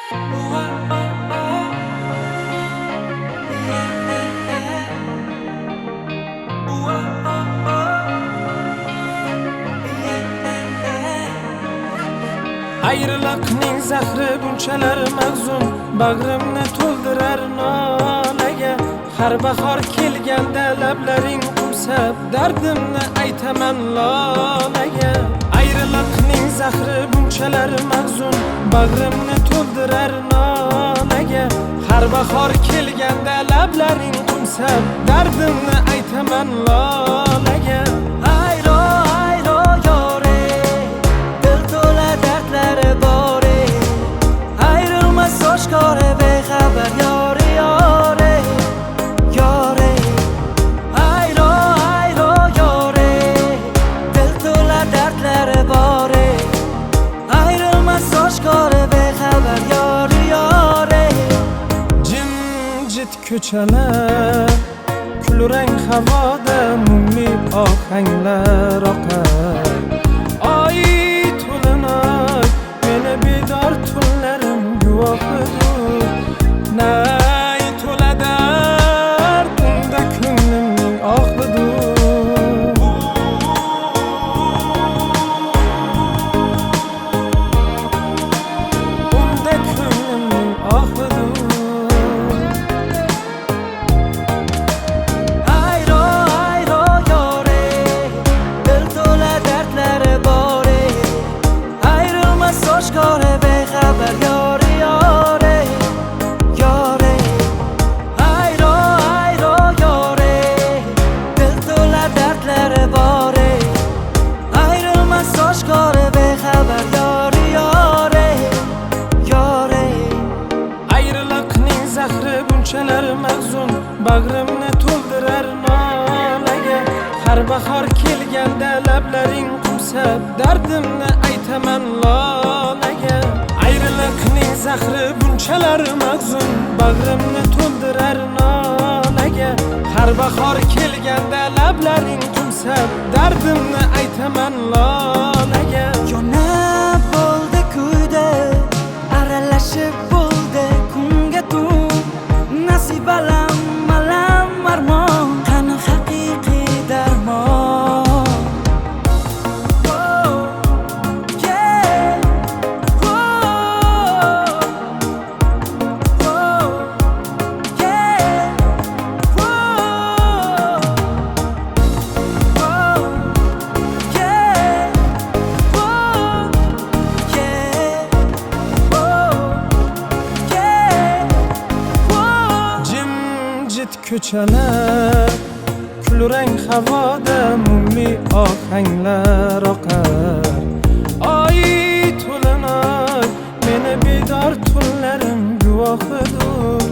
Ayrılıkning zahri bunchalar mag'zun, bag'rimni to'ldirar nolaga. Har bahor kelganda lablaring qumsab, dardimni aytaman lolaga. Ayrılıkning zahri bunchalar mag'zun, bag'rimni to'ldirar nolaga. Har bahor kelganda lablaring qumsab, dardimni aytaman lolaga. Oshkora bexabar yori yori yori ayro ayro yori dil to'la dardlari bori ayrilmas oshkora bexabar yori yori Jimjit ko'chalar kulrang havoda mungli ohanglar oqar oy to'linoy meni bedor tunlarim guvohidur nay to'la dardimda ko'nglimning ohidur unda ko'nglimning ohidur ayro ayro yori dil to'la dardlari bori ayrilmas oshkora bexabar yori yori yori ayro ayro yori dil to'la dardlari bori ayrilmas oshkora bexabar yori yori yori Ayrılıkning zahri bunchalar mag'zun, bag'rimni to'ldirar nolaga. Har bahor kelganda lablaring qumsab, dardimni aytaman lolaga. Ayrılıkning zahri bunchalar mag'zun, bag'rimni to'ldirar nolaga. Har bahor kelganda lablaring qumsab, dardimni aytaman lolaga. yonib bo'ldi kuyda aralashib bo'ldi kunga tu nasibalam malam armon qani haqiqiy darmon Ko'chalar kulrang havoda mungli ohanglar oqar oy to'linoy meni bedor tunlarim guvohidur